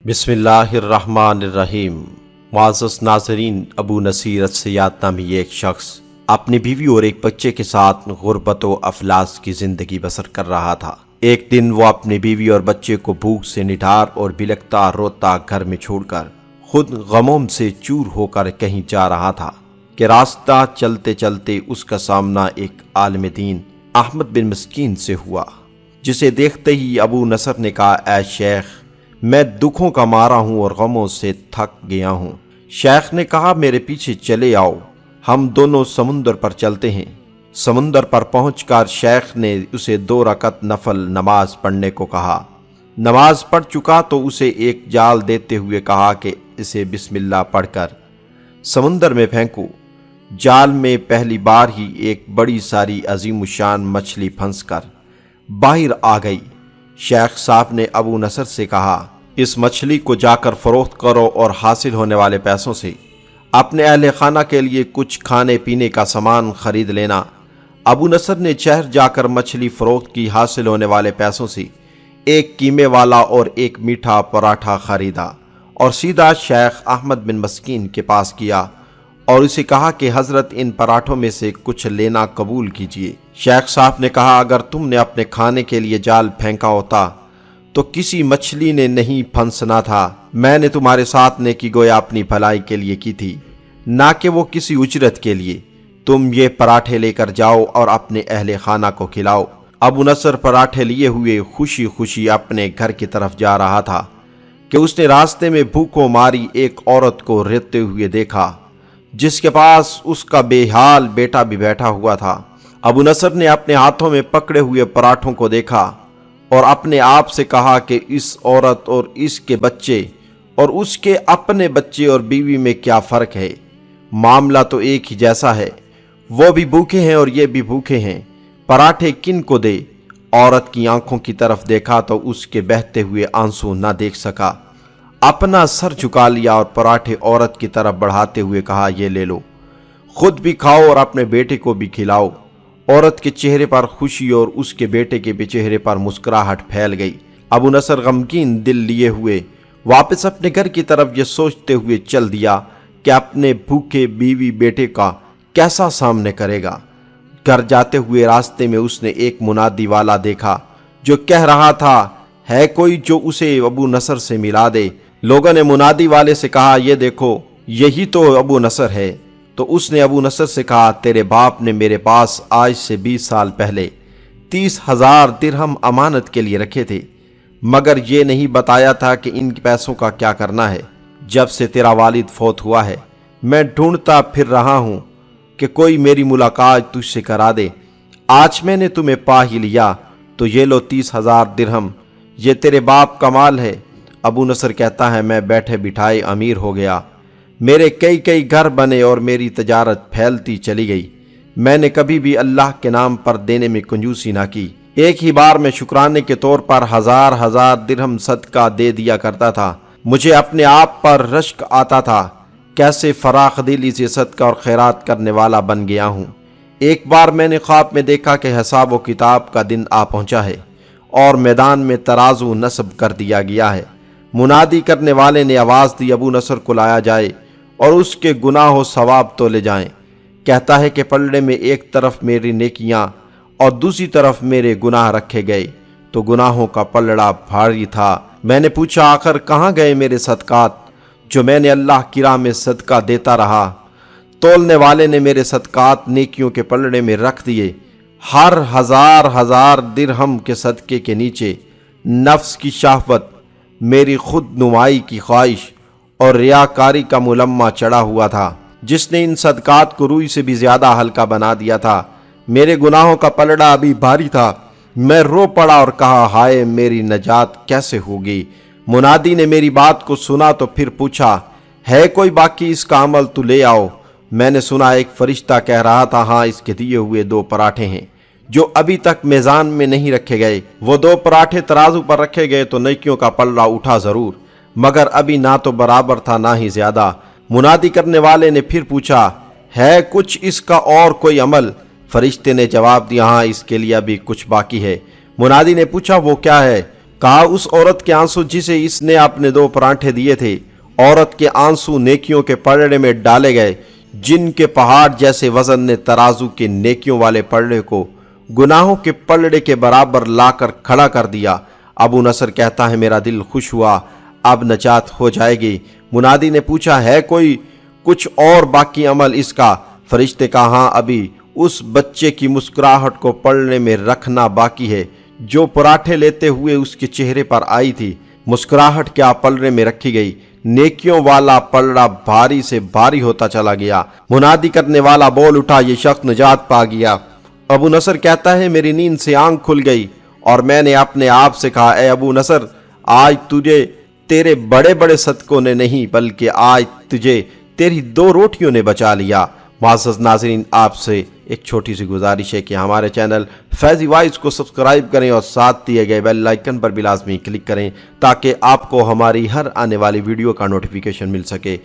बिस्मिल्लाहिर्रहमानिर्रहीम। मुअज़्ज़ज़ नाज़रीन, अबू नसीर अस्सयाद नामी एक शख्स अपनी बीवी और एक बच्चे के साथ गुर्बत व अफलास की ज़िंदगी बसर कर रहा था। एक दिन वो अपनी बीवी और बच्चे को भूख से निढार और बिलखता रोता घर में छोड़कर खुद गमों से चूर होकर कहीं जा रहा था कि रास्ता चलते चलते उसका सामना एक आलिम दीन अहमद बिन मस्कीन से हुआ, जिसे देखते ही अबू नसर ने कहा, ऐ शेख, मैं दुखों का मारा हूं और गमों से थक गया हूं। शेख ने कहा, मेरे पीछे चले आओ, हम दोनों समुंदर पर चलते हैं। समुंदर पर पहुंचकर शेख ने उसे 2 रकत नफल नमाज पढ़ने को कहा। नमाज पढ़ चुका तो उसे एक जाल देते हुए कहा कि इसे बिस्मिल्लाह पढ़कर समुंदर में फेंको। जाल में पहली बार ही एक बड़ी सारी अजीमुशान मछली फंसकर बाहर आ गई। शेख साहब ने अबू नसर से कहा, इस मछली को जाकर फरोख्त करो और हासिल होने वाले पैसों से अपने अहले खाना के लिए कुछ खाने पीने का सामान खरीद लेना। अबू नसर ने शहर जाकर मछली फरोख्त की। हासिल होने वाले पैसों से एक कीमे वाला और एक मीठा पराठा खरीदा और सीधा शेख अहमद बिन मस्कीन के पास किया और उसे कहा कि हजरत, इन पराठों में से कुछ लेना कबूल कीजिए। शेख साहब ने कहा, अगर तुमने अपने खाने के लिए जाल फेंका होता तो किसी मछली ने नहीं फंसना था। मैंने तुम्हारे साथ नेकी गोया अपनी भलाई के लिए की थी, ना कि वो किसी उजरत के लिए। तुम ये पराठे लेकर जाओ और अपने अहले खाना को खिलाओ। अबू नसर पराठे लिए हुए खुशी खुशी अपने घर की तरफ जा रहा था कि उसने रास्ते में भूखों मारी एक औरत को रोते हुए देखा, जिसके पास उसका बेहाल बेटा भी बैठा हुआ था। अबू नसर ने अपने हाथों में पकड़े हुए पराठों को देखा और अपने आप से कहा कि इस औरत और इसके बच्चे और उसके अपने बच्चे और बीवी में क्या फ़र्क है? मामला तो एक ही जैसा है। वो भी भूखे हैं और ये भी भूखे हैं। पराठे किन को दे? औरत की आंखों की तरफ देखा तो उसके बहते हुए आंसू ना देख सका। अपना सर झुका लिया और पराठे औरत की तरफ बढ़ाते हुए कहा, ये ले लो, खुद भी खाओ और अपने बेटे को भी खिलाओ। औरत के चेहरे पर खुशी और उसके बेटे के भी चेहरे पर मुस्कुराहट फैल गई। अबू नसर गमगीन दिल लिए हुए वापस अपने घर की तरफ ये सोचते हुए चल दिया कि अपने भूखे बीवी बेटे का कैसा सामने करेगा। घर जाते हुए रास्ते में उसने एक मुनादी वाला देखा जो कह रहा था, है कोई जो उसे अबू नसर से मिला दे। लोगों ने मुनादी वाले से कहा, ये देखो, यही तो अबू नसर है। तो उसने अबू नसर से कहा, तेरे बाप ने मेरे पास आज से 20 साल पहले 30,000 दिरहम अमानत के लिए रखे थे, मगर ये नहीं बताया था कि इन पैसों का क्या करना है। जब से तेरा वालिद फौत हुआ है मैं ढूंढता फिर रहा हूँ कि कोई मेरी मुलाकात तुझसे करा दे। आज मैंने तुम्हें पा ही लिया, तो ये लो 30,000 दिरहम, ये तेरे बाप का माल है। अबू नसर कहता है, मैं बैठे बिठाए अमीर हो गया। मेरे कई घर बने और मेरी तजारत फैलती चली गई। मैंने कभी भी अल्लाह के नाम पर देने में कंजूसी ना की। एक ही बार में शुक्राने के तौर पर 1000 दिरहम सदका दे दिया करता था। मुझे अपने आप पर रश्क आता था, कैसे फराख दिली से सदका और खैरात करने वाला बन गया हूँ। एक बार मैंने ख्वाब में देखा कि हिसाब व किताब का दिन आ पहुँचा है और मैदान में तराजू नस्ब कर दिया गया है। मुनादी करने वाले ने आवाज़ दी, अबू नसर को लाया जाए और उसके गुनाह व सवाब तोले जाएं। कहता है कि पलड़े में एक तरफ मेरी नेकियां और दूसरी तरफ मेरे गुनाह रखे गए, तो गुनाहों का पलड़ा भारी था। मैंने पूछा, आखिर कहाँ गए मेरे सदकात जो मैंने अल्लाह की राह में सदका देता रहा? तोलने वाले ने मेरे सदकात नेकियों के पलड़े में रख दिए। हर 1000 दिरहम के सदके के नीचे नफ्स की शहवत, मेरी खुद नुमाई की ख्वाहिश और रियाकारी का मुलम्मा चढ़ा हुआ था, जिसने इन सदकात को रूई से भी ज्यादा हल्का बना दिया था। मेरे गुनाहों का पलड़ा अभी भारी था। मैं रो पड़ा और कहा, हाय मेरी नजात कैसे होगी? मुनादी ने मेरी बात को सुना तो फिर पूछा, है कोई बाकी इसका अमल तो ले आओ। मैंने सुना एक फरिश्ता कह रहा था, हाँ, इसके दिए हुए 2 पराठे हैं जो अभी तक मेज़ान में नहीं रखे गए। वो 2 पराठे तराजू पर रखे गए तो नेकियों का पलड़ा उठा जरूर, मगर अभी ना तो बराबर था ना ही ज्यादा। मुनादी करने वाले ने फिर पूछा, है कुछ इसका और कोई अमल? फरिश्ते ने जवाब दिया, हाँ, इसके लिए अभी कुछ बाकी है। मुनादी ने पूछा, वो क्या है? कहा, उस औरत के आंसू जिसे इसने अपने 2 पराठे दिए थे, औरत के आंसू नेकियों के पलड़े में डाले गए, जिनके पहाड़ जैसे वजन ने तराजू के नेकियों वाले पलड़े को गुनाहों के पलड़े के बराबर लाकर खड़ा कर दिया। अबू नसर कहता है, मेरा दिल खुश हुआ, अब नजात हो जाएगी। मुनादी ने पूछा, है कोई कुछ और बाकी अमल इसका? फरिश्ते कहा, हाँ, अभी उस बच्चे की मुस्कुराहट को पलड़े में रखना बाकी है जो पराठे लेते हुए उसके चेहरे पर आई थी। मुस्कुराहट क्या पलड़े में रखी गई। नेकियों वाला पलड़ा भारी से भारी होता चला गया। मुनादी करने वाला बोल उठा, ये शख्स निजात पा गया। अबू नसर कहता है, मेरी नींद से आंख खुल गई और मैंने अपने आप से कहा, ए अबू नसर, आज तुझे तेरे बड़े बड़े सदकों ने नहीं बल्कि आज तुझे तेरी 2 रोटियों ने बचा लिया। मुअज़्ज़ज़ नाज़रीन, आपसे एक छोटी सी गुजारिश है कि हमारे चैनल फैज़ी वॉइस को सब्सक्राइब करें और साथ दिए गए बेल आइकन पर भी लाजमी क्लिक करें ताकि आपको हमारी हर आने वाली वीडियो का नोटिफिकेशन मिल सके।